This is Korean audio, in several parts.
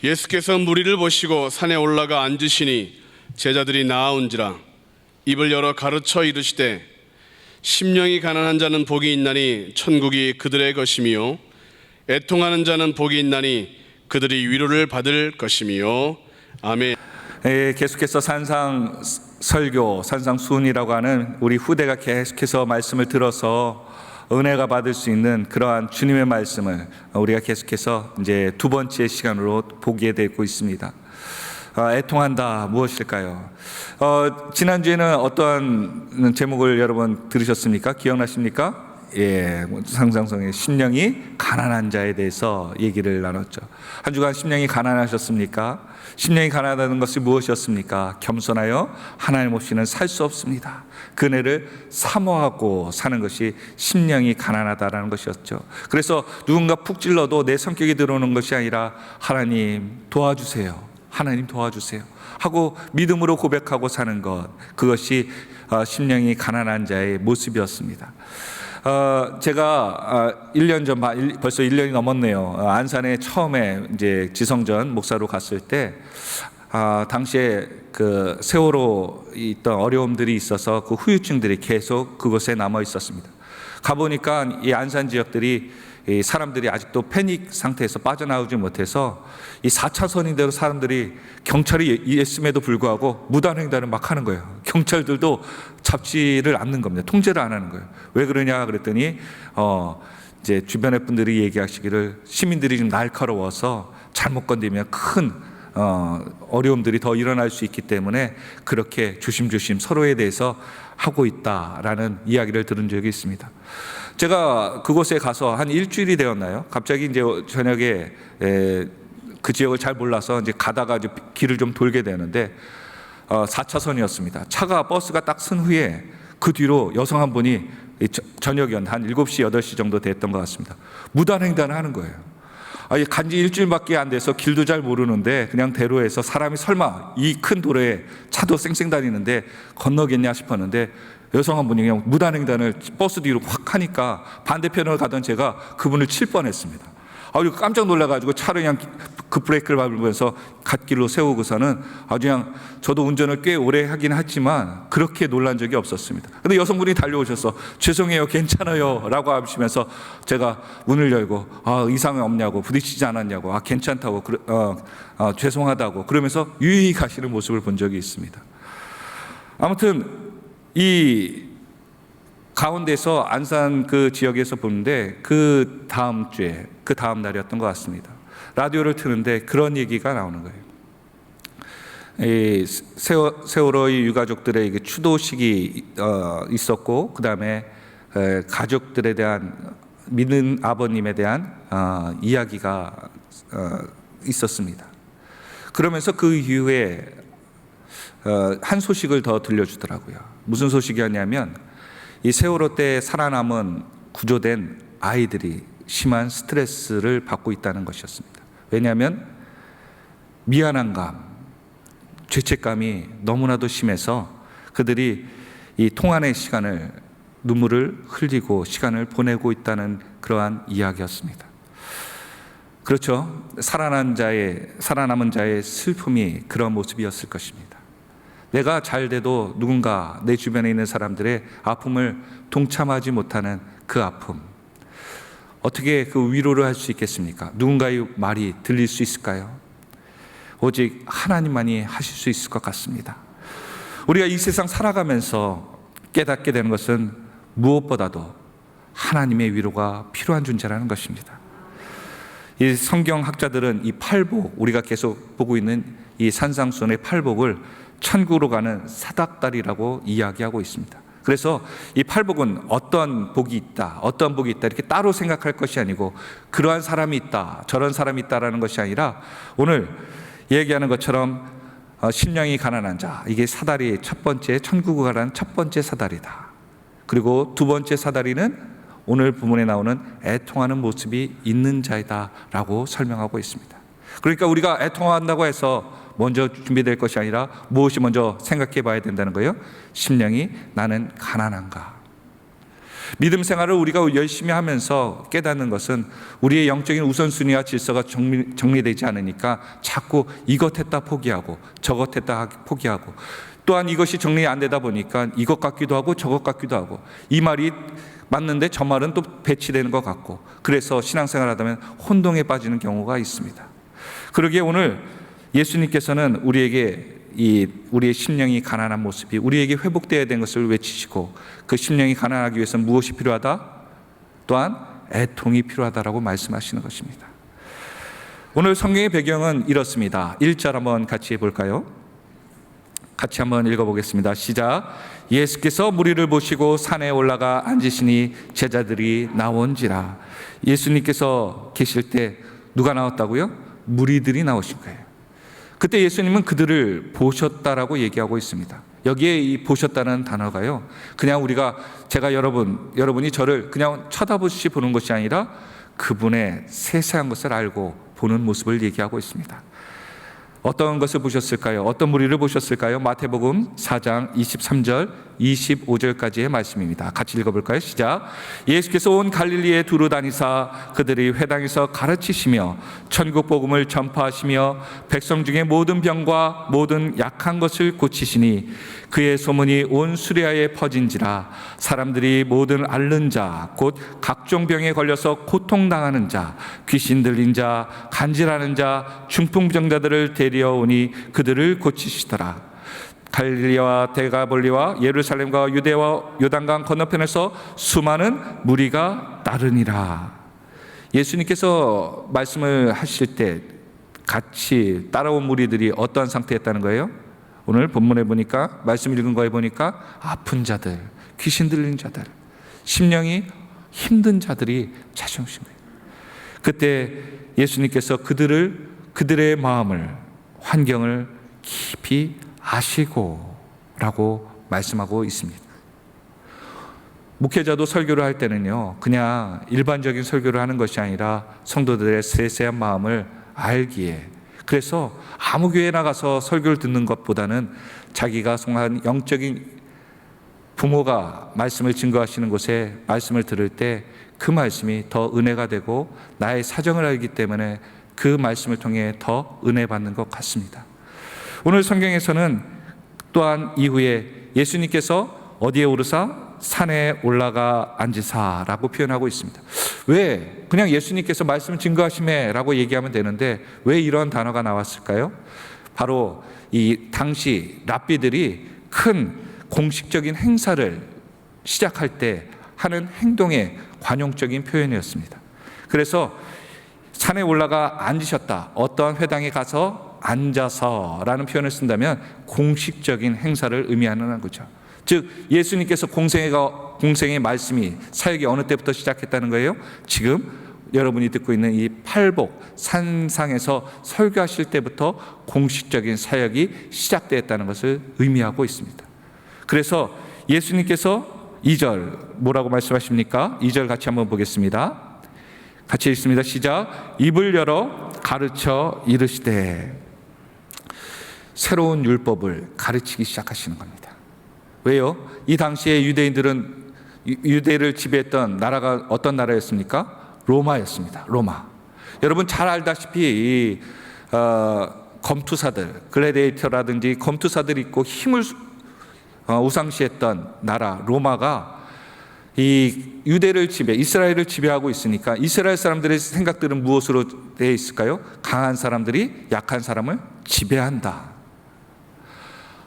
예수께서 무리를 보시고 산에 올라가 앉으시니 제자들이 나아온지라 입을 열어 가르쳐 이르시되 심령이 가난한 자는 복이 있나니 천국이 그들의 것이며 애통하는 자는 복이 있나니 그들이 위로를 받을 것이며. 아멘. 계속해서 산상설교, 산상수훈이라고 하는 우리 후대가 계속해서 말씀을 들어서 은혜가 받을 수 있는 그러한 주님의 말씀을 우리가 계속해서 이제 두 번째 시간으로 보게 되고 있습니다. 애통한다 무엇일까요? 지난주에는 어떠한 제목을 여러분 들으셨습니까? 기억나십니까? 상상성의 심령이 가난한 자에 대해서 얘기를 나눴죠. 한 주간 심령이 가난하셨습니까? 심령이 가난하다는 것이 무엇이었습니까? 겸손하여 하나님 없이는 살 수 없습니다. 그네를 사모하고 사는 것이 심령이 가난하다라는 것이었죠. 그래서 누군가 푹 찔러도 내 성격이 들어오는 것이 아니라 하나님 도와주세요, 하나님 도와주세요 하고 믿음으로 고백하고 사는 것, 그것이 심령이 가난한 자의 모습이었습니다. 제가 1년 전, 벌써 1년이 넘었네요. 안산에 처음에 이제 지성전 목사로 갔을 때, 당시에 그 세월호 있던 어려움들이 있어서 그 후유증들이 계속 그곳에 남아 있었습니다. 가보니까 이 안산 지역들이 이 사람들이 아직도 패닉 상태에서 빠져나오지 못해서 이 4차선인대로 사람들이 경찰이 있음에도 불구하고 무단횡단을 막 하는 거예요. 경찰들도 잡지를 않는 겁니다. 통제를 안 하는 거예요. 왜 그러냐 그랬더니 이제 주변의 분들이 얘기하시기를 시민들이 좀 날카로워서 잘못 건드리면 큰 어려움들이 더 일어날 수 있기 때문에 그렇게 조심조심 서로에 대해서 하고 있다라는 이야기를 들은 적이 있습니다. 제가 그곳에 가서 한 일주일이 되었나요? 갑자기 이제 저녁에 그 지역을 잘 몰라서 이제 가다가 이제 길을 좀 돌게 되는데 4차선이었습니다. 버스가 딱 쓴 후에 그 뒤로 여성 한 분이 저녁이었는데 한 7시, 8시 정도 됐던 것 같습니다. 무단횡단을 하는 거예요. 간지 일주일밖에 안 돼서 길도 잘 모르는데 그냥 대로에서 사람이 설마 이 큰 도로에 차도 쌩쌩 다니는데 건너겠냐 싶었는데 여성 한 분이 그냥 무단횡단을 버스 뒤로 확 하니까 반대편으로 가던 제가 그분을 칠 뻔했습니다. 깜짝 놀라가지고 차를 그냥 급브레이크를 밟으면서 갓길로 세우고서는 아주 그냥, 저도 운전을 꽤 오래 하긴 했지만 그렇게 놀란 적이 없었습니다. 근데 여성분이 달려오셔서 죄송해요, 괜찮아요 라고 하시면서 제가 문을 열고 이상은 없냐고, 부딪히지 않았냐고, 괜찮다고, 죄송하다고 그러면서 유유히 가시는 모습을 본 적이 있습니다. 아무튼 이 가운데서 안산 그 지역에서 보는데 그 다음 주에, 그 다음 날이었던 것 같습니다. 라디오를 트는데 그런 얘기가 나오는 거예요. 이 세월호의 유가족들의 추도식이 있었고, 그 다음에 가족들에 대한, 믿는 아버님에 대한 이야기가 있었습니다. 그러면서 그 이후에 한 소식을 더 들려주더라고요. 무슨 소식이었냐면 이 세월호 때 살아남은 구조된 아이들이 심한 스트레스를 받고 있다는 것이었습니다. 왜냐하면 미안함감, 죄책감이 너무나도 심해서 그들이 이 통안의 시간을, 눈물을 흘리고 시간을 보내고 있다는 그러한 이야기였습니다. 그렇죠. 살아남은 자의 슬픔이 그런 모습이었을 것입니다. 내가 잘 돼도 누군가 내 주변에 있는 사람들의 아픔을 동참하지 못하는 그 아픔, 어떻게 그 위로를 할 수 있겠습니까? 누군가의 말이 들릴 수 있을까요? 오직 하나님만이 하실 수 있을 것 같습니다. 우리가 이 세상 살아가면서 깨닫게 되는 것은 무엇보다도 하나님의 위로가 필요한 존재라는 것입니다. 이 성경학자들은 이 팔복, 우리가 계속 보고 있는 이 산상수훈의 팔복을 천국으로 가는 사닥다리라고 이야기하고 있습니다. 그래서 이 팔복은 어떤 복이 있다, 어떤 복이 있다 이렇게 따로 생각할 것이 아니고 그러한 사람이 있다, 저런 사람이 있다라는 것이 아니라 오늘 얘기하는 것처럼 심령이 가난한 자, 이게 사다리 첫 번째, 천국으로 가는 첫 번째 사다리다. 그리고 두 번째 사다리는 오늘 본문에 나오는 애통하는 모습이 있는 자이다라고 설명하고 있습니다. 그러니까 우리가 애통한다고 해서 먼저 준비될 것이 아니라 무엇이 먼저 생각해 봐야 된다는 거예요? 심령이 나는 가난한가? 믿음 생활을 우리가 열심히 하면서 깨닫는 것은 우리의 영적인 우선순위와 질서가 정리되지 않으니까 자꾸 이것 했다 포기하고 저것 했다 포기하고, 또한 이것이 정리 안 되다 보니까 이것 같기도 하고 저것 같기도 하고, 이 말이 맞는데 저 말은 또 배치되는 것 같고, 그래서 신앙생활 하다 보면 혼동에 빠지는 경우가 있습니다. 그러기에 오늘 예수님께서는 우리에게 우리의 심령이 가난한 모습이 우리에게 회복되어야 되는 것을 외치시고, 그 심령이 가난하기 위해서는 무엇이 필요하다? 또한 애통이 필요하다라고 말씀하시는 것입니다. 오늘 성경의 배경은 이렇습니다. 1절 한번 같이 해볼까요? 같이 한번 읽어보겠습니다. 시작. 예수께서 무리를 보시고 산에 올라가 앉으시니 제자들이 나온지라. 예수님께서 계실 때 누가 나왔다고요? 무리들이 나오신 거예요. 그때 예수님은 그들을 보셨다라고 얘기하고 있습니다. 여기에 이 보셨다는 단어가요, 그냥 제가 여러분이 저를 그냥 쳐다보시 보는 것이 아니라 그분의 세세한 것을 알고 보는 모습을 얘기하고 있습니다. 어떤 것을 보셨을까요? 어떤 무리를 보셨을까요? 마태복음 4장 23절 25절까지의 말씀입니다. 같이 읽어볼까요? 시작. 예수께서 온 갈릴리에 두루 다니사 그들이 회당에서 가르치시며 천국 복음을 전파하시며 백성 중에 모든 병과 모든 약한 것을 고치시니 그의 소문이 온 수레아에 퍼진지라. 사람들이 모든 앓는 자 곧 각종 병에 걸려서 고통당하는 자, 귀신 들린 자, 간질하는 자, 중풍병자들을 데려오니 그들을 고치시더라. 갈릴리와 데가볼리와 예루살렘과 유대와 요단강 건너편에서 수많은 무리가 따르니라. 예수님께서 말씀을 하실 때 같이 따라온 무리들이 어떤 상태였다는 거예요? 오늘 본문에 보니까, 말씀 읽은 거에 보니까 아픈 자들, 귀신 들린 자들, 심령이 힘든 자들이 찾아오신 거예요. 그때 예수님께서 그들의 마음을, 환경을 깊이 아시고 라고 말씀하고 있습니다. 목회자도 설교를 할 때는요, 그냥 일반적인 설교를 하는 것이 아니라 성도들의 세세한 마음을 알기에, 그래서 아무 교회 나가서 설교를 듣는 것보다는 자기가 속한 영적인 부모가 말씀을 증거하시는 곳에 말씀을 들을 때 그 말씀이 더 은혜가 되고 나의 사정을 알기 때문에 그 말씀을 통해 더 은혜 받는 것 같습니다. 오늘 성경에서는 또한 이후에 예수님께서 어디에 오르사? 산에 올라가 앉으사라고 표현하고 있습니다. 왜? 그냥 예수님께서 말씀을 증거하시매 라고 얘기하면 되는데 왜 이런 단어가 나왔을까요? 바로 이 당시 랍비들이 큰 공식적인 행사를 시작할 때 하는 행동의 관용적인 표현이었습니다. 그래서 산에 올라가 앉으셨다, 어떤 회당에 가서 앉아서라는 표현을 쓴다면 공식적인 행사를 의미하는 거죠. 즉 예수님께서 공생의 말씀이, 사역이 어느 때부터 시작했다는 거예요? 지금 여러분이 듣고 있는 이 팔복 산상에서 설교하실 때부터 공식적인 사역이 시작되었다는 것을 의미하고 있습니다. 그래서 예수님께서 2절 뭐라고 말씀하십니까? 2절 같이 한번 보겠습니다. 같이 읽습니다. 시작. 입을 열어 가르쳐 이르시되. 새로운 율법을 가르치기 시작하시는 겁니다. 왜요? 이 당시에 유대를 지배했던 나라가 어떤 나라였습니까? 로마였습니다. 로마. 여러분 잘 알다시피 검투사들, 글래디에이터라든지 검투사들이 있고 힘을 우상시했던 나라 로마가 이 유대를 이스라엘을 지배하고 있으니까 이스라엘 사람들의 생각들은 무엇으로 되어 있을까요? 강한 사람들이 약한 사람을 지배한다.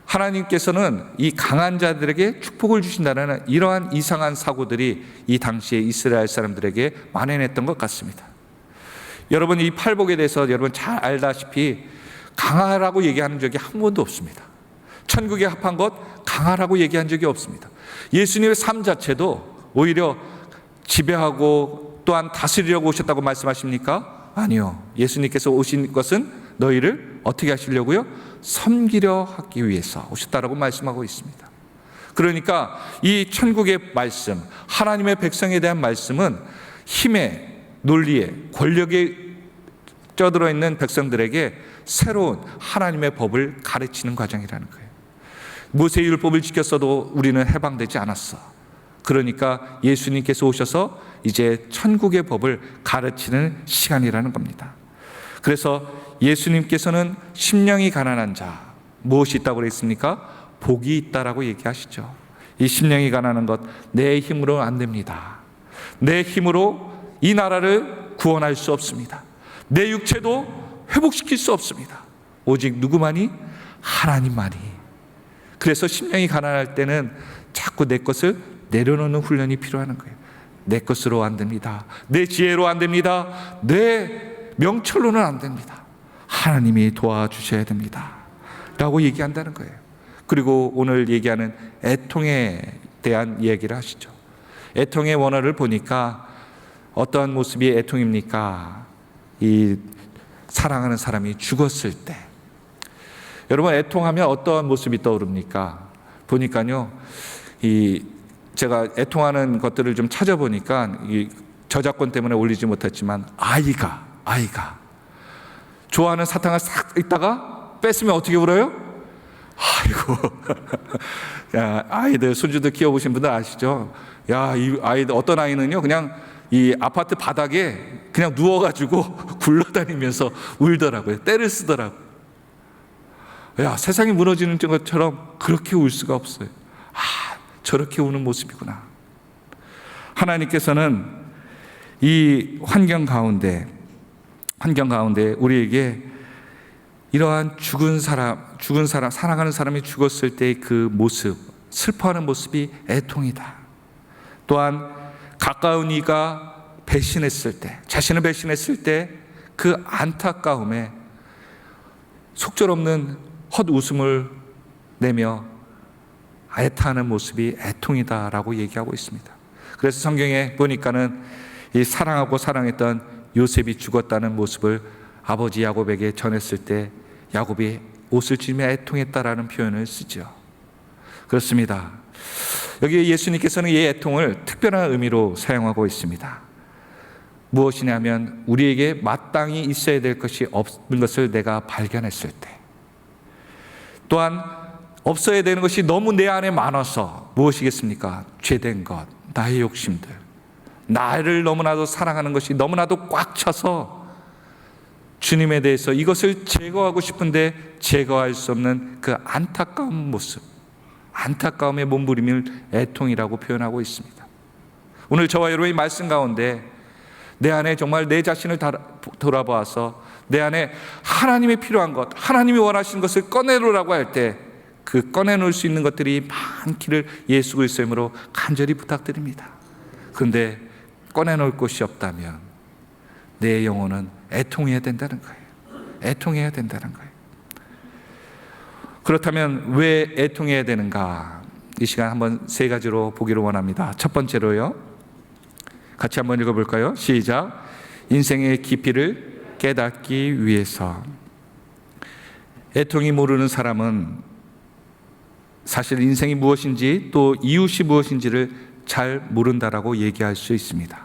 하나님께서는 이 강한 자들에게 축복을 주신다는 이러한 이상한 사고들이 이 당시에 이스라엘 사람들에게 만연했던 것 같습니다. 여러분 이 팔복에 대해서 여러분 잘 알다시피 강하라고 얘기하는 적이 한 번도 없습니다. 천국에 합한 것 강하라고 얘기한 적이 없습니다. 예수님의 삶 자체도 오히려 지배하고 또한 다스리려고 오셨다고 말씀하십니까? 아니요. 예수님께서 오신 것은 너희를 어떻게 하시려고요? 섬기려 하기 위해서 오셨다라고 말씀하고 있습니다. 그러니까 이 천국의 말씀, 하나님의 백성에 대한 말씀은 힘에, 논리에, 권력에 쪄들어 있는 백성들에게 새로운 하나님의 법을 가르치는 과정이라는 거예요. 모세의 율법을 지켰어도 우리는 해방되지 않았어. 그러니까 예수님께서 오셔서 이제 천국의 법을 가르치는 시간이라는 겁니다. 그래서 예수님께서는 심령이 가난한 자, 무엇이 있다고 그랬습니까? 복이 있다라고 얘기하시죠. 이 심령이 가난한 것, 내 힘으로 안 됩니다. 내 힘으로 이 나라를 구원할 수 없습니다. 내 육체도 회복시킬 수 없습니다. 오직 누구만이? 하나님만이. 그래서 심령이 가난할 때는 자꾸 내 것을 내려놓는 훈련이 필요한 거예요. 내 것으로 안 됩니다. 내 지혜로 안 됩니다. 내 명철로는 안 됩니다. 하나님이 도와주셔야 됩니다 라고 얘기한다는 거예요. 그리고 오늘 얘기하는 애통에 대한 이야기를 하시죠. 애통의 원어를 보니까 어떠한 모습이 애통입니까? 이 사랑하는 사람이 죽었을 때. 여러분, 애통하면 어떠한 모습이 떠오릅니까? 보니까요, 제가 애통하는 것들을 좀 찾아보니까 이 저작권 때문에 올리지 못했지만 아이가 좋아하는 사탕을 싹 있다가 뺐으면 어떻게 울어요? 아이고. 야, 아이들, 손주들 키워보신 분들 아시죠? 야, 이 아이들, 어떤 아이는요, 그냥 이 아파트 바닥에 그냥 누워가지고 굴러다니면서 울더라고요. 떼를 쓰더라고요. 야, 세상이 무너지는 것처럼 그렇게 울 수가 없어요. 저렇게 우는 모습이구나. 하나님께서는 이 환경 가운데 우리에게 이러한 죽은 사람, 사랑하는 사람이 죽었을 때의 그 모습, 슬퍼하는 모습이 애통이다. 또한 가까운 이가 배신했을 때, 자신을 배신했을 때 그 안타까움에 속절없는 헛웃음을 내며 애타하는 모습이 애통이다라고 얘기하고 있습니다. 그래서 성경에 보니까는 이 사랑하고 사랑했던 요셉이 죽었다는 모습을 아버지 야곱에게 전했을 때 야곱이 옷을 찢으며 애통했다라는 표현을 쓰죠. 그렇습니다. 여기 예수님께서는 이 애통을 특별한 의미로 사용하고 있습니다. 무엇이냐면 우리에게 마땅히 있어야 될 것이 없는 것을 내가 발견했을 때, 또한 없어야 되는 것이 너무 내 안에 많아서 무엇이겠습니까? 죄된 것, 나의 욕심들, 나를 너무나도 사랑하는 것이 너무나도 꽉 차서 주님에 대해서 이것을 제거하고 싶은데 제거할 수 없는 그 안타까운 모습, 안타까움에 몸부림을 애통이라고 표현하고 있습니다. 오늘 저와 여러분의 말씀 가운데 내 안에 정말 내 자신을 돌아보아서 내 안에 하나님이 필요한 것, 하나님이 원하시는 것을 꺼내놓으라고 할 때 그 꺼내놓을 수 있는 것들이 많기를 예수 그리스도의 이름으로 간절히 부탁드립니다. 그런데 꺼내놓을 곳이 없다면 내 영혼은 애통해야 된다는 거예요. 애통해야 된다는 거예요. 그렇다면 왜 애통해야 되는가? 이 시간 한번 세 가지로 보기를 원합니다. 첫 번째로요, 같이 한번 읽어볼까요? 시작. 인생의 깊이를 깨닫기 위해서. 애통이 모르는 사람은 사실 인생이 무엇인지 또 이웃이 무엇인지를 잘 모른다라고 얘기할 수 있습니다.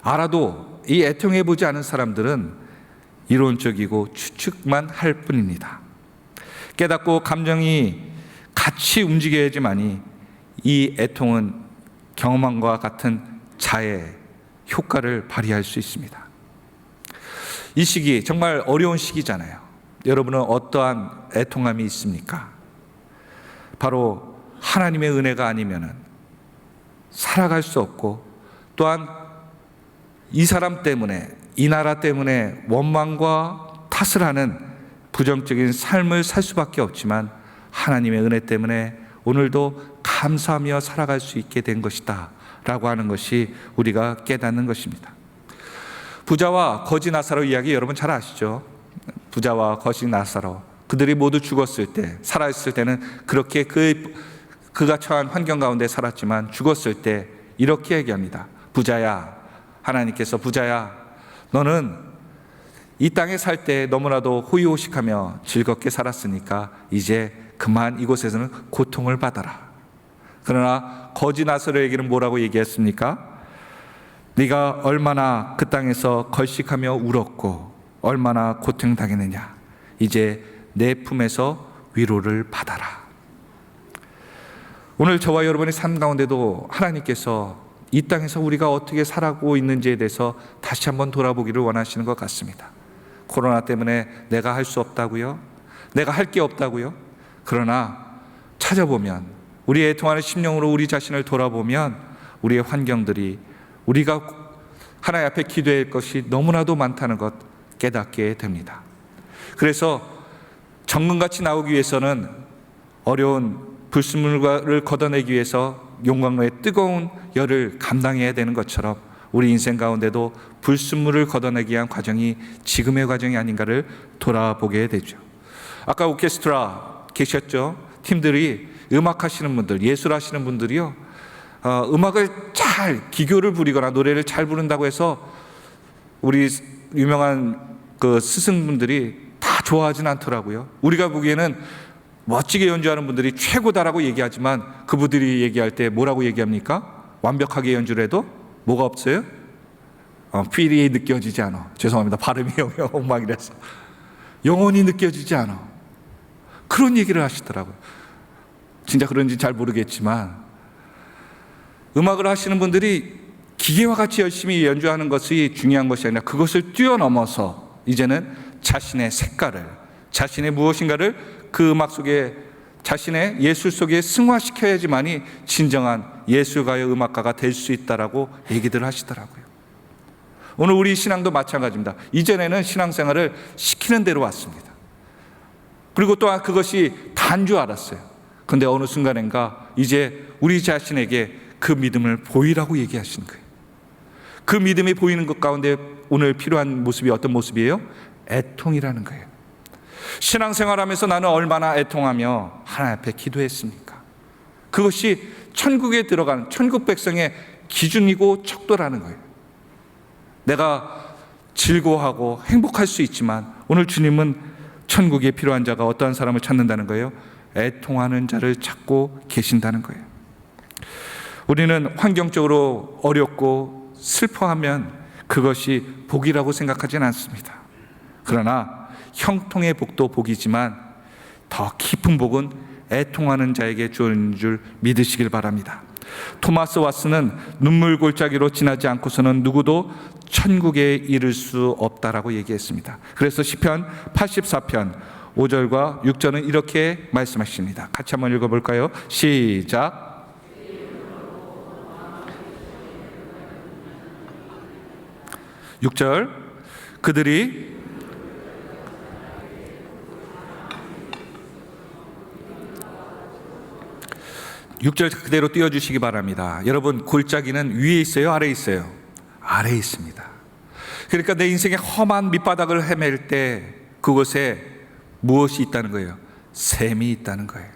알아도 이 애통해 보지 않은 사람들은 이론적이고 추측만 할 뿐입니다. 깨닫고 감정이 같이 움직여야지만이 이 애통은 경험함과 같은 자의 효과를 발휘할 수 있습니다. 이 시기 정말 어려운 시기잖아요. 여러분은 어떠한 애통함이 있습니까? 바로 하나님의 은혜가 아니면 살아갈 수 없고, 또한 이 사람 때문에, 이 나라 때문에 원망과 탓을 하는 부정적인 삶을 살 수밖에 없지만 하나님의 은혜 때문에 오늘도 감사하며 살아갈 수 있게 된 것이다 라고 하는 것이 우리가 깨닫는 것입니다. 부자와 거지 나사로 이야기 여러분 잘 아시죠? 부자와 거지 나사로, 그들이 모두 죽었을 때, 살아있을 때는 그렇게 그가 처한 환경 가운데 살았지만 죽었을 때 이렇게 얘기합니다. 부자야, 하나님께서 부자야, 너는 이 땅에 살 때 너무나도 호의호식하며 즐겁게 살았으니까 이제 그만 이곳에서는 고통을 받아라. 그러나 거지 나사로에게는 뭐라고 얘기했습니까? 네가 얼마나 그 땅에서 걸식하며 울었고 얼마나 고통당했느냐, 이제 내 품에서 위로를 받아라. 오늘 저와 여러분의 삶 가운데도 하나님께서 이 땅에서 우리가 어떻게 살아가고 있는지에 대해서 다시 한번 돌아보기를 원하시는 것 같습니다. 코로나 때문에 내가 할 수 없다고요? 내가 할 게 없다고요? 그러나 찾아보면, 우리 애통하는 심령으로 우리 자신을 돌아보면 우리의 환경들이, 우리가 하나님 앞에 기도할 것이 너무나도 많다는 것 깨닫게 됩니다. 그래서 정금같이 나오기 위해서는 어려운 불순물을 걷어내기 위해서 용광로의 뜨거운 열을 감당해야 되는 것처럼 우리 인생 가운데도 불순물을 걷어내기 위한 과정이 지금의 과정이 아닌가를 돌아보게 되죠. 아까 오케스트라 계셨죠? 팀들이 음악하시는 분들, 예술하시는 분들이요, 음악을 잘, 기교를 부리거나 노래를 잘 부른다고 해서 우리 유명한 그 스승분들이 다 좋아하진 않더라고요. 우리가 보기에는 멋지게 연주하는 분들이 최고다라고 얘기하지만 그분들이 얘기할 때 뭐라고 얘기합니까? 완벽하게 연주를 해도 뭐가 없어요? 필이 느껴지지 않아. 죄송합니다. 발음이 엉망이라서. 영혼이 느껴지지 않아. 그런 얘기를 하시더라고요. 진짜 그런지 잘 모르겠지만 음악을 하시는 분들이 기계와 같이 열심히 연주하는 것이 중요한 것이 아니라 그것을 뛰어넘어서 이제는 자신의 색깔을, 자신의 무엇인가를 그 음악 속에, 자신의 예술 속에 승화시켜야지만이 진정한 예술가의 음악가가 될 수 있다라고 얘기들 하시더라고요. 오늘 우리 신앙도 마찬가지입니다. 이전에는 신앙생활을 시키는 대로 왔습니다. 그리고 또한 그것이 다인 줄 알았어요. 그런데 어느 순간인가 이제 우리 자신에게 그 믿음을 보이라고 얘기하시는 거예요. 그 믿음이 보이는 것 가운데 오늘 필요한 모습이 어떤 모습이에요? 애통이라는 거예요. 신앙생활하면서 나는 얼마나 애통하며 하나님 앞에 기도했습니까? 그것이 천국에 들어가는 천국 백성의 기준이고 척도라는 거예요. 내가 즐거워하고 행복할 수 있지만 오늘 주님은 천국에 필요한 자가 어떠한 사람을 찾는다는 거예요? 애통하는 자를 찾고 계신다는 거예요. 우리는 환경적으로 어렵고 슬퍼하면 그것이 복이라고 생각하지는 않습니다. 그러나 형통의 복도 복이지만 더 깊은 복은 애통하는 자에게 주어진 줄 믿으시길 바랍니다. 토마스 왓슨은 눈물 골짜기로 지나지 않고서는 누구도 천국에 이를 수 없다라고 얘기했습니다. 그래서 시편 84편 5절과 6절은 이렇게 말씀하십니다. 같이 한번 읽어볼까요? 시작. 6절, 그들이 6절 그대로 띄워주시기 바랍니다. 여러분, 골짜기는 위에 있어요? 아래에 있어요? 아래에 있습니다. 그러니까 내 인생의 험한 밑바닥을 헤맬 때 그곳에 무엇이 있다는 거예요? 샘이 있다는 거예요.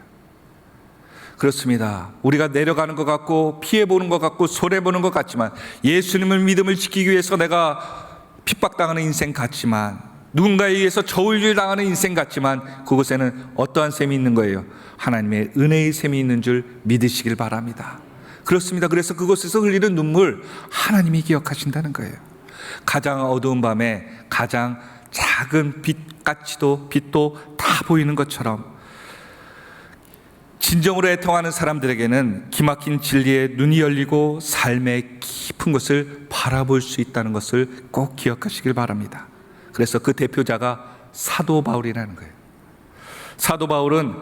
그렇습니다. 우리가 내려가는 것 같고 피해보는 것 같고 손해보는 것 같지만 예수님을 믿음을 지키기 위해서 내가 핍박당하는 인생 같지만 누군가에 의해서 저울질 당하는 인생 같지만 그곳에는 어떠한 샘이 있는 거예요? 하나님의 은혜의 샘이 있는 줄 믿으시길 바랍니다. 그렇습니다. 그래서 그곳에서 흘리는 눈물 하나님이 기억하신다는 거예요. 가장 어두운 밤에 가장 작은 빛같이도 빛도 다 보이는 것처럼 진정으로 애통하는 사람들에게는 기막힌 진리에 눈이 열리고 삶의 깊은 것을 바라볼 수 있다는 것을 꼭 기억하시길 바랍니다. 그래서 그 대표자가 사도 바울이라는 거예요. 사도 바울은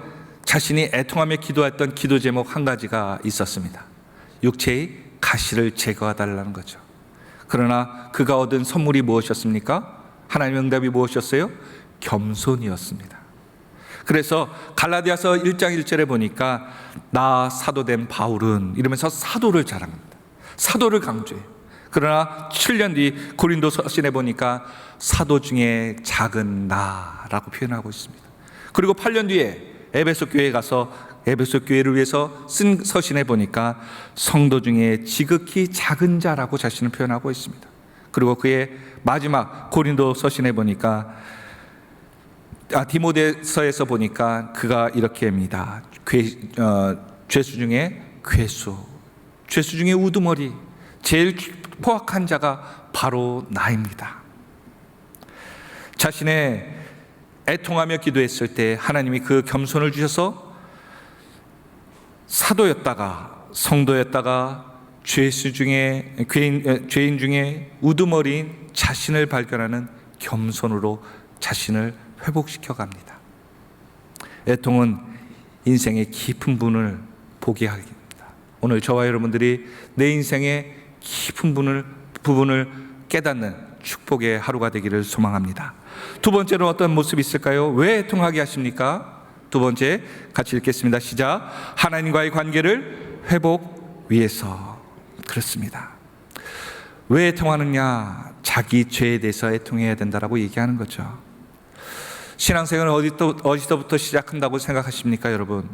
자신이 애통하며 기도했던 기도 제목 한 가지가 있었습니다. 육체의 가시를 제거해달라는 거죠. 그러나 그가 얻은 선물이 무엇이었습니까? 하나님의 응답이 무엇이었어요? 겸손이었습니다. 그래서 갈라디아서 1장 1절에 보니까 나 사도된 바울은 이러면서 사도를 자랑합니다. 사도를 강조해요. 그러나 7년 뒤 고린도 서신에 보니까 사도 중에 작은 나라고 표현하고 있습니다. 그리고 8년 뒤에 에베소 교회에 가서 에베소 교회를 위해서 쓴 서신에 보니까 성도 중에 지극히 작은 자라고 자신을 표현하고 있습니다. 그리고 그의 마지막 고린도 서신에 보니까 디모데서에서 보니까 그가 이렇게 합니다. 죄수 중에 괴수, 죄수 중에 우두머리, 제일 포악한 자가 바로 나입니다. 자신의 애통하며 기도했을 때 하나님이 그 겸손을 주셔서 사도였다가 성도였다가 죄인 중에 우두머리인 자신을 발견하는 겸손으로 자신을 회복시켜 갑니다. 애통은 인생의 깊은 부분을 보게 하게 됩니다. 오늘 저와 여러분들이 내 인생의 깊은 부분을 깨닫는 축복의 하루가 되기를 소망합니다. 두 번째로 어떤 모습이 있을까요? 왜 애통하게 하십니까? 두 번째 같이 읽겠습니다. 시작. 하나님과의 관계를 회복 위해서. 그렇습니다. 왜 애통하느냐? 자기 죄에 대해서 애통해야 된다라고 얘기하는 거죠. 신앙생활은 어디서부터 시작한다고 생각하십니까, 여러분?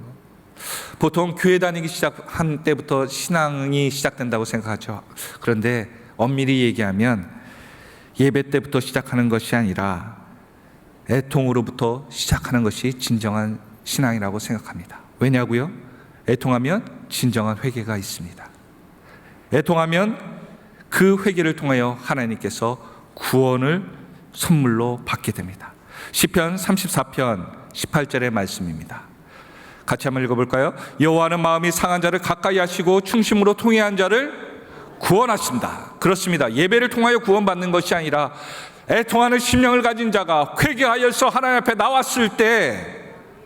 보통 교회 다니기 시작한 때부터 신앙이 시작된다고 생각하죠. 그런데 엄밀히 얘기하면 예배 때부터 시작하는 것이 아니라 애통으로부터 시작하는 것이 진정한 신앙이라고 생각합니다. 왜냐고요? 애통하면 진정한 회개가 있습니다. 애통하면 그 회개를 통하여 하나님께서 구원을 선물로 받게 됩니다. 시편 34편 18절의 말씀입니다. 같이 한번 읽어볼까요? 여호와는 마음이 상한 자를 가까이 하시고 충심으로 통회한 자를 구원하신다. 그렇습니다. 예배를 통하여 구원받는 것이 아니라 애통하는 심령을 가진 자가 회개하여서 하나님 앞에 나왔을 때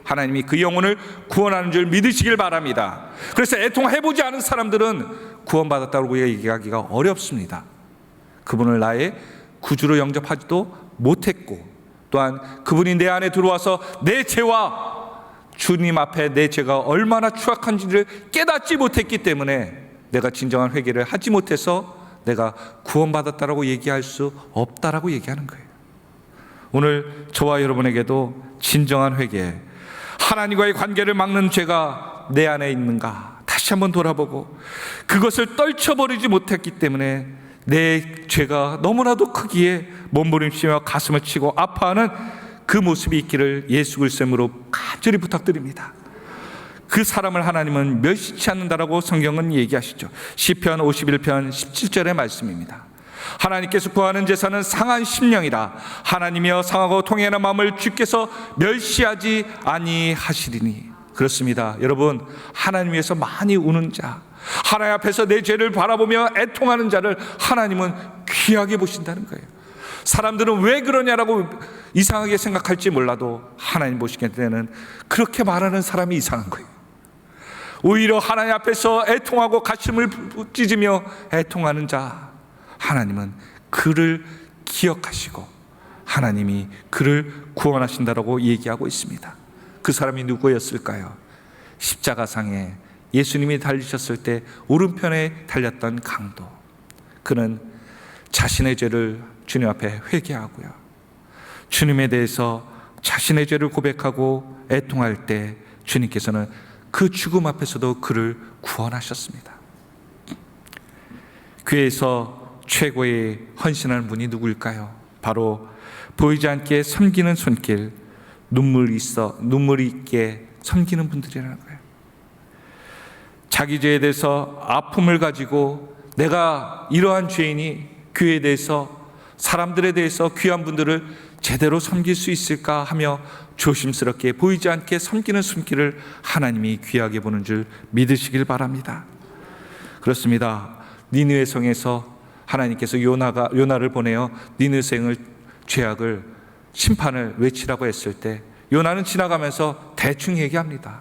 하나님이 그 영혼을 구원하는 줄 믿으시길 바랍니다. 그래서 애통해보지 않은 사람들은 구원받았다고 얘기하기가 어렵습니다. 그분을 나의 구주로 영접하지도 못했고, 또한 그분이 내 안에 들어와서 내 죄와 주님 앞에 내 죄가 얼마나 추악한지를 깨닫지 못했기 때문에 내가 진정한 회개를 하지 못해서 내가 구원받았다라고 얘기할 수 없다라고 얘기하는 거예요. 오늘 저와 여러분에게도 진정한 회개, 하나님과의 관계를 막는 죄가 내 안에 있는가 다시 한번 돌아보고, 그것을 떨쳐버리지 못했기 때문에 내 죄가 너무나도 크기에 몸부림치며 가슴을 치고 아파하는 그 모습이 있기를 예수 그리스도의 이름으로 간절히 부탁드립니다. 그 사람을 하나님은 멸시치 않는다라고 성경은 얘기하시죠. 시편 51편 17절의 말씀입니다. 하나님께서 구하는 제사는 상한 심령이라. 하나님이여 상하고 통회하는 마음을 주께서 멸시하지 아니하시리니. 그렇습니다. 여러분, 하나님 위해서 많이 우는 자, 하나님 앞에서 내 죄를 바라보며 애통하는 자를 하나님은 귀하게 보신다는 거예요. 사람들은 왜 그러냐라고 이상하게 생각할지 몰라도 하나님 보시기에 때는 그렇게 말하는 사람이 이상한 거예요. 오히려 하나님 앞에서 애통하고 가슴을 찢으며 애통하는 자, 하나님은 그를 기억하시고 하나님이 그를 구원하신다라고 얘기하고 있습니다. 그 사람이 누구였을까요? 십자가상에 예수님이 달리셨을 때 오른편에 달렸던 강도. 그는 자신의 죄를 주님 앞에 회개하고요, 주님에 대해서 자신의 죄를 고백하고 애통할 때 주님께서는 그 죽음 앞에서도 그를 구원하셨습니다. 교회에서 최고의 헌신하는 분이 누구일까요? 바로 보이지 않게 섬기는 손길, 눈물 있게 섬기는 분들이라는 거예요. 자기 죄에 대해서 아픔을 가지고 내가 이러한 죄인이 교회에 대해서, 사람들에 대해서 귀한 분들을 제대로 섬길 수 있을까 하며 조심스럽게 보이지 않게 섬기는 손길을 하나님이 귀하게 보는 줄 믿으시길 바랍니다. 그렇습니다. 니느웨 성에서 하나님께서 요나를 보내어 니느웨 성의 죄악을, 심판을 외치라고 했을 때 요나는 지나가면서 대충 얘기합니다.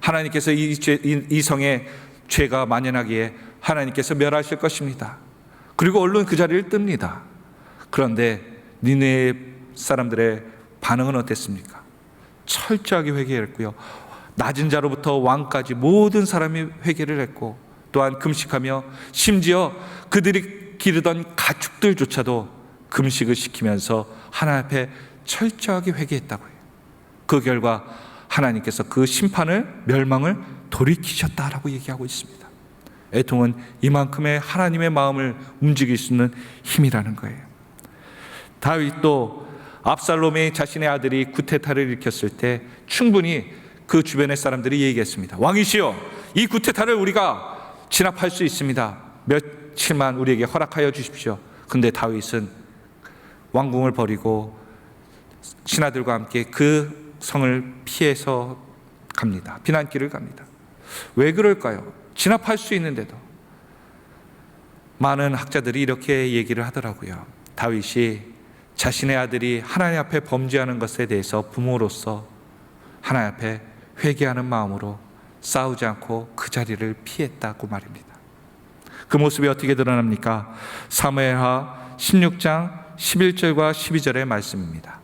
하나님께서 이 성에 죄가 만연하기에 하나님께서 멸하실 것입니다. 그리고 얼른 그 자리를 뜹니다. 그런데 니느웨 사람들의 반응은 어땠습니까? 철저하게 회개했고요, 낮은 자로부터 왕까지 모든 사람이 회개를 했고, 또한 금식하며 심지어 그들이 기르던 가축들조차도 금식을 시키면서 하나님 앞에 철저하게 회개했다고 해요. 그 결과 하나님께서 그 심판을, 멸망을 돌이키셨다라고 얘기하고 있습니다. 애통은 이만큼의 하나님의 마음을 움직일 수 있는 힘이라는 거예요. 다윗도 압살롬이 자신의 아들이 구테타를 일으켰을 때 충분히 그 주변의 사람들이 얘기했습니다. 왕이시여, 이 구테타를 우리가 진압할 수 있습니다. 며칠만 우리에게 허락하여 주십시오. 근데 다윗은 왕궁을 버리고 신하들과 함께 그 성을 피해서 갑니다. 피난길을 갑니다. 왜 그럴까요? 진압할 수 있는데도. 많은 학자들이 이렇게 얘기를 하더라고요. 다윗이 자신의 아들이 하나님 앞에 범죄하는 것에 대해서 부모로서 하나님 앞에 회개하는 마음으로 싸우지 않고 그 자리를 피했다고 말입니다. 그 모습이 어떻게 드러납니까? 사무엘하 16장 11절과 12절의 말씀입니다.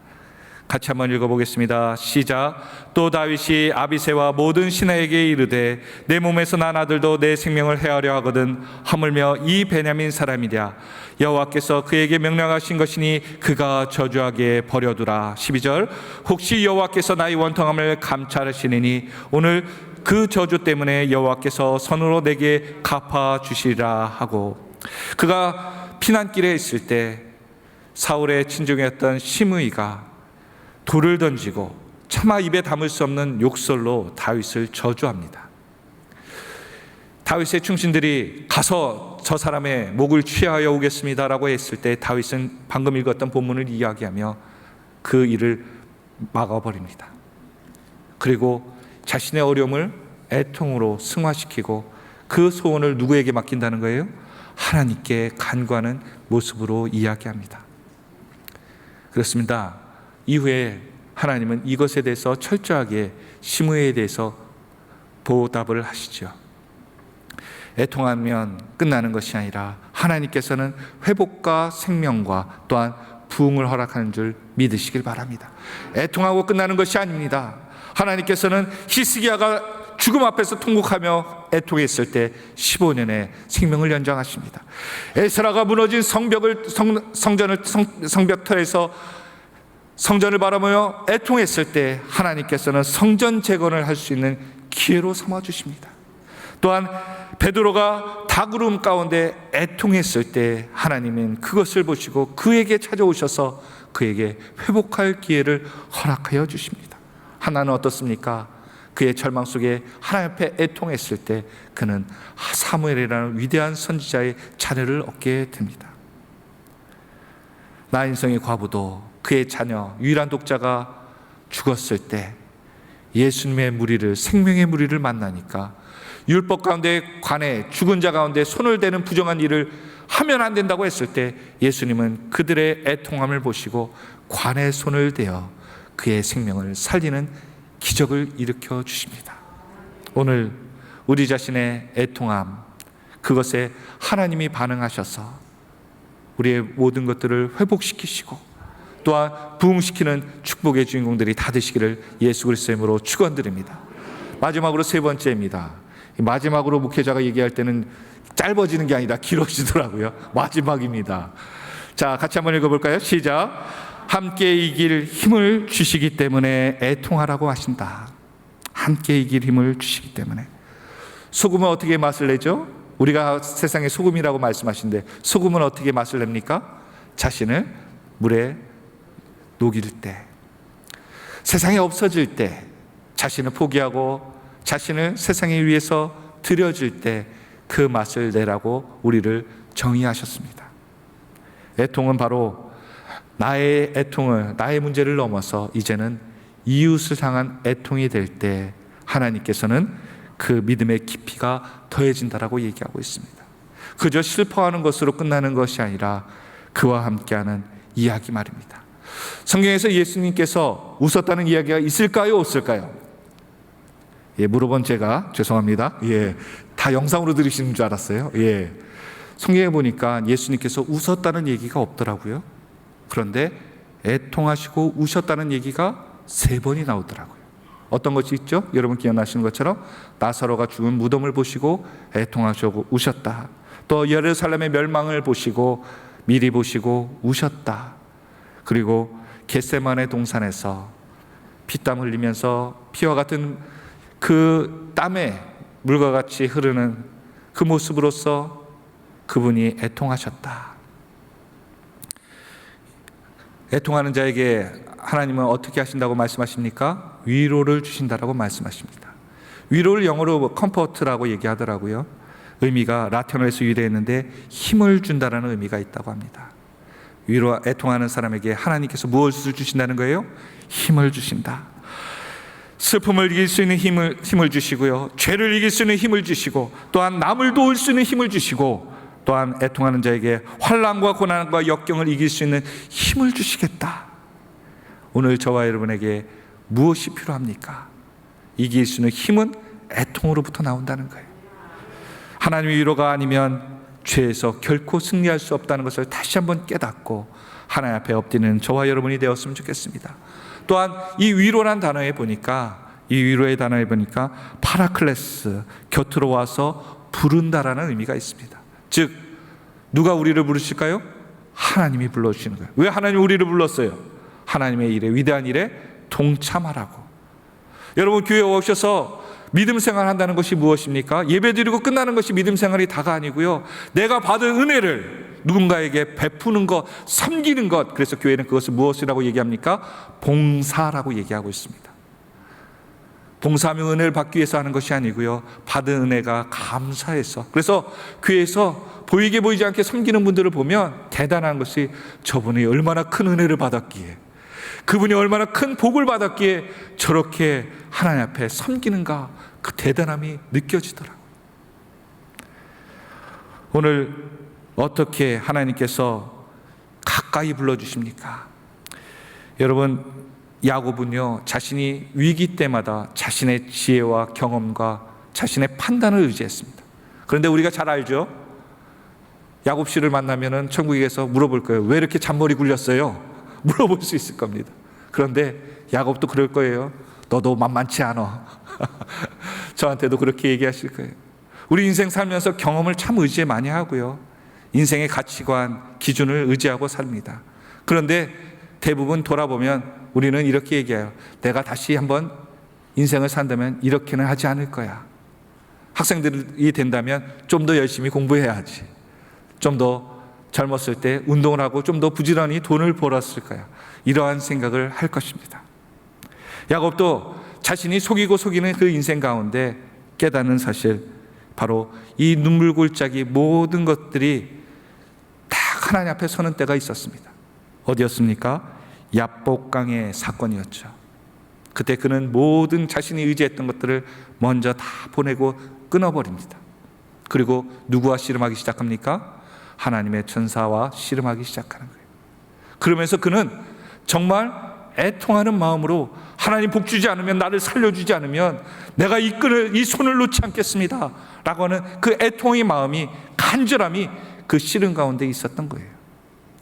같이 한번 읽어보겠습니다. 시작. 또 다윗이 아비새와 모든 신하에게 이르되 내 몸에서 난 아들도 내 생명을 해하려 하거든 하물며 이 베냐민 사람이랴. 여호와께서 그에게 명령하신 것이니 그가 저주하게 버려두라. 12절. 혹시 여호와께서 나의 원통함을 감찰하시느니 오늘 그 저주 때문에 여호와께서 선으로 내게 갚아주시리라 하고, 그가 피난길에 있을 때 사울의 친족이었던 시므이가 돌을 던지고 차마 입에 담을 수 없는 욕설로 다윗을 저주합니다. 다윗의 충신들이 가서 저 사람의 목을 취하여 오겠습니다라고 했을 때 다윗은 방금 읽었던 본문을 이야기하며 그 일을 막아버립니다. 그리고 자신의 어려움을 애통으로 승화시키고 그 소원을 누구에게 맡긴다는 거예요? 하나님께 간구하는 모습으로 이야기합니다. 그렇습니다. 이후에 하나님은 이것에 대해서 철저하게 시므이에 대해서 보답을 하시죠. 애통하면 끝나는 것이 아니라 하나님께서는 회복과 생명과 또한 부흥을 허락하는 줄 믿으시길 바랍니다. 애통하고 끝나는 것이 아닙니다. 하나님께서는 히스기야가 죽음 앞에서 통곡하며 애통했을 때 15년의 생명을 연장하십니다. 에스라가 무너진 성벽터에서 성전을 바라보며 애통했을 때 하나님께서는 성전 재건을 할 수 있는 기회로 삼아 주십니다. 또한 베드로가 닭구름 가운데 애통했을 때 하나님은 그것을 보시고 그에게 찾아오셔서 그에게 회복할 기회를 허락하여 주십니다. 하나는 어떻습니까? 그의 절망 속에 하나님 앞에 애통했을 때 그는 사무엘이라는 위대한 선지자의 자녀를 얻게 됩니다. 나인성의 과부도 그의 자녀 유일한 독자가 죽었을 때 예수님의 무리를, 생명의 무리를 만나니까 율법 가운데 관해 죽은 자 가운데 손을 대는 부정한 일을 하면 안 된다고 했을 때 예수님은 그들의 애통함을 보시고 관에 손을 대어 그의 생명을 살리는 기적을 일으켜 주십니다. 오늘 우리 자신의 애통함, 그것에 하나님이 반응하셔서 우리의 모든 것들을 회복시키시고 또한 부흥시키는 축복의 주인공들이 다 되시기를 예수 그리스도의 이름으로 축원드립니다. 마지막으로 세 번째입니다. 마지막으로 목회자가 얘기할 때는 짧아지는 게 아니라 길어지더라고요. 마지막입니다. 자, 같이 한번 읽어볼까요? 시작. 함께 이길 힘을 주시기 때문에 애통하라고 하신다. 함께 이길 힘을 주시기 때문에. 소금은 어떻게 맛을 내죠? 우리가 세상의 소금이라고 말씀하시는데 소금은 어떻게 맛을 냅니까? 자신을 물에 녹일 때, 세상에 없어질 때, 자신을 포기하고 자신을 세상에 위해서 드려질 때 그 맛을 내라고 우리를 정의하셨습니다. 애통은 바로 나의 애통을, 나의 문제를 넘어서 이제는 이웃을 향한 애통이 될 때 하나님께서는 그 믿음의 깊이가 더해진다라고 얘기하고 있습니다. 그저 슬퍼하는 것으로 끝나는 것이 아니라 그와 함께하는 이야기 말입니다. 성경에서 예수님께서 웃었다는 이야기가 있을까요? 없을까요? 물어본 제가 죄송합니다. 다 영상으로 들으시는 줄 알았어요. 성경에 보니까 예수님께서 웃었다는 얘기가 없더라고요. 그런데 애통하시고 우셨다는 얘기가 3번이 나오더라고요. 어떤 것이 있죠? 여러분 기억나시는 것처럼 나사로가 죽은 무덤을 보시고 애통하시고 우셨다. 또 예루살렘의 멸망을 보시고 미리 보시고 우셨다. 그리고 겟세마네 동산에서 피땀 흘리면서 피와 같은 그 땀에 물과 같이 흐르는 그 모습으로서 그분이 애통하셨다. 애통하는 자에게 하나님은 어떻게 하신다고 말씀하십니까? 위로를 주신다라고 말씀하십니다. 위로를 영어로 컴포트라고 얘기하더라고요. 의미가 라틴어에서 유래했는데 힘을 준다라는 의미가 있다고 합니다. 애통하는 사람에게 하나님께서 무엇을 주신다는 거예요? 힘을 주신다. 슬픔을 이길 수 있는 힘을 주시고요, 죄를 이길 수 있는 힘을 주시고, 또한 남을 도울 수 있는 힘을 주시고, 또한 애통하는 자에게 환난과 고난과 역경을 이길 수 있는 힘을 주시겠다. 오늘 저와 여러분에게 무엇이 필요합니까? 이길 수 있는 힘은 애통으로부터 나온다는 거예요. 하나님의 위로가 아니면 죄에서 결코 승리할 수 없다는 것을 다시 한번 깨닫고 하나님 앞에 엎드리는 저와 여러분이 되었으면 좋겠습니다. 또한 이 위로란 단어에 보니까, 이 위로의 단어에 보니까 파라클레스, 곁으로 와서 부른다라는 의미가 있습니다. 즉 누가 우리를 부르실까요? 하나님이 불러주시는 거예요. 왜 하나님이 우리를 불렀어요? 하나님의 일에, 위대한 일에 동참하라고. 여러분, 교회에 오셔서 믿음 생활한다는 것이 무엇입니까? 예배드리고 끝나는 것이 믿음 생활이 다가 아니고요, 내가 받은 은혜를 누군가에게 베푸는 것, 섬기는 것. 그래서 교회는 그것을 무엇이라고 얘기합니까? 봉사라고 얘기하고 있습니다. 봉사하면 은혜를 받기 위해서 하는 것이 아니고요, 받은 은혜가 감사해서. 그래서 교회에서 보이게 보이지 않게 섬기는 분들을 보면 대단한 것이, 저분이 얼마나 큰 은혜를 받았기에, 그분이 얼마나 큰 복을 받았기에 저렇게 하나님 앞에 섬기는가, 그 대단함이 느껴지더라고요. 오늘 어떻게 하나님께서 가까이 불러주십니까? 여러분, 야곱은요, 자신이 위기 때마다 자신의 지혜와 경험과 자신의 판단을 의지했습니다. 그런데 우리가 잘 알죠? 야곱 씨를 만나면은 천국에서 물어볼 거예요. 왜 이렇게 잔머리 굴렸어요? 물어볼 수 있을 겁니다. 그런데 야곱도 그럴 거예요. 너도 만만치 않아. 저한테도 그렇게 얘기하실 거예요. 우리 인생 살면서 경험을 참 의지 많이 하고요, 인생의 가치관, 기준을 의지하고 삽니다. 그런데 대부분 돌아보면 우리는 이렇게 얘기해요. 내가 다시 한번 인생을 산다면 이렇게는 하지 않을 거야. 학생들이 된다면 좀 더 열심히 공부해야지. 좀 더 젊었을 때 운동을 하고 좀 더 부지런히 돈을 벌었을 거야. 이러한 생각을 할 것입니다. 야곱도 자신이 속이고 속이는 그 인생 가운데 깨닫는 사실, 바로 이 눈물골짜기 모든 것들이 다 하나님 앞에 서는 때가 있었습니다. 어디였습니까? 야복강의 사건이었죠. 그때 그는 모든 자신이 의지했던 것들을 먼저 다 보내고 끊어버립니다. 그리고 누구와 씨름하기 시작합니까? 하나님의 천사와 씨름하기 시작하는 거예요. 그러면서 그는 정말 애통하는 마음으로, 하나님 복 주지 않으면, 나를 살려주지 않으면 내가 이 손을 놓지 않겠습니다 라고 하는 그 애통의 마음이, 간절함이 그 씨름 가운데 있었던 거예요.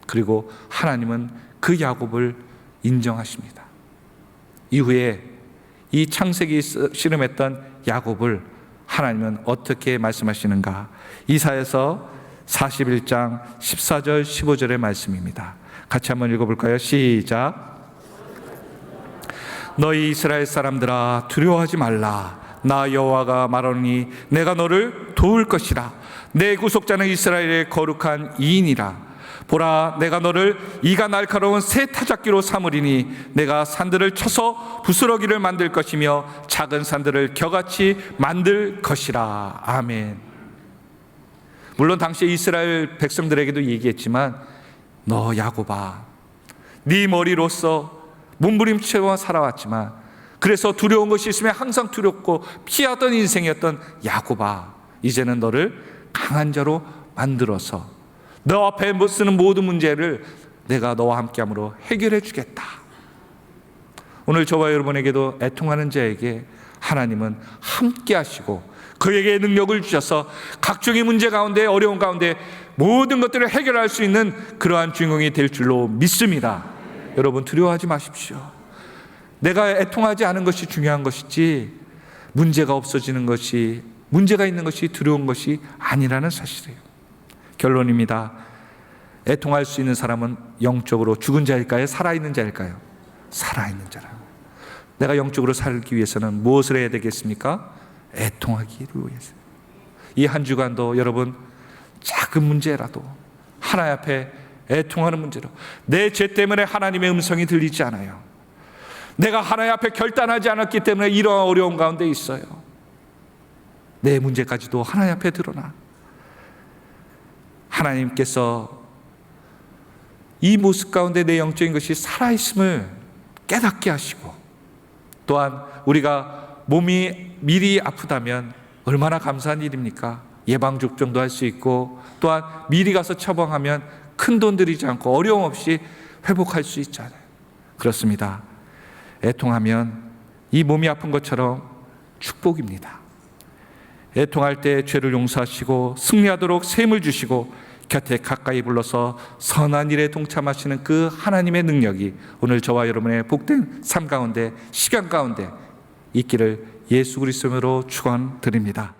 그리고 하나님은 그 야곱을 인정하십니다. 이후에 이 창세기 씨름했던 야곱을 하나님은 어떻게 말씀하시는가? 이사야서 41장 14절 15절의 말씀입니다. 같이 한번 읽어볼까요? 시작. 너희 이스라엘 사람들아, 두려워하지 말라. 나 여호와가 말하노니 내가 너를 도울 것이라. 내 구속자는 이스라엘의 거룩한 이인이라. 보라, 내가 너를 이가 날카로운 새 타작기로 삼으리니 내가 산들을 쳐서 부스러기를 만들 것이며 작은 산들을 겨같이 만들 것이라. 아멘. 물론 당시 이스라엘 백성들에게도 얘기했지만, 너 야곱아, 네 머리로서 몸부림치며 살아왔지만, 그래서 두려운 것이 있으면 항상 두렵고 피하던 인생이었던 야곱아, 이제는 너를 강한 자로 만들어서 너 앞에 쓰는 모든 문제를 내가 너와 함께함으로 해결해 주겠다. 오늘 저와 여러분에게도 애통하는 자에게 하나님은 함께 하시고 그에게 능력을 주셔서 각종의 문제 가운데, 어려운 가운데 모든 것들을 해결할 수 있는 그러한 주인공이 될 줄로 믿습니다. 여러분, 두려워하지 마십시오. 내가 애통하지 않은 것이 중요한 것이지, 문제가 없어지는 것이, 문제가 있는 것이 두려운 것이 아니라는 사실이에요. 결론입니다. 애통할 수 있는 사람은 영적으로 죽은 자일까요? 살아있는 자일까요? 살아있는 자라. 내가 영적으로 살기 위해서는 무엇을 해야 되겠습니까? 애통하기를 위해서. 이 한 주간도 여러분, 작은 문제라도 하나님 앞에 애통하는 문제로, 내 죄 때문에 하나님의 음성이 들리지 않아요. 내가 하나님 앞에 결단하지 않았기 때문에 이러한 어려움 가운데 있어요. 내 문제까지도 하나님 앞에 드러나. 하나님께서 이 모습 가운데 내 영적인 것이 살아있음을 깨닫게 하시고, 또한 우리가 몸이 미리 아프다면 얼마나 감사한 일입니까? 예방접종도 할 수 있고 또한 미리 가서 처방하면 큰 돈 들이지 않고 어려움 없이 회복할 수 있잖아요. 그렇습니다. 애통하면 이 몸이 아픈 것처럼 축복입니다. 애통할 때 죄를 용서하시고 승리하도록 셈을 주시고 곁에 가까이 불러서 선한 일에 동참하시는 그 하나님의 능력이 오늘 저와 여러분의 복된 삶 가운데, 시간 가운데 있기를 예수 그리스도로 축원드립니다.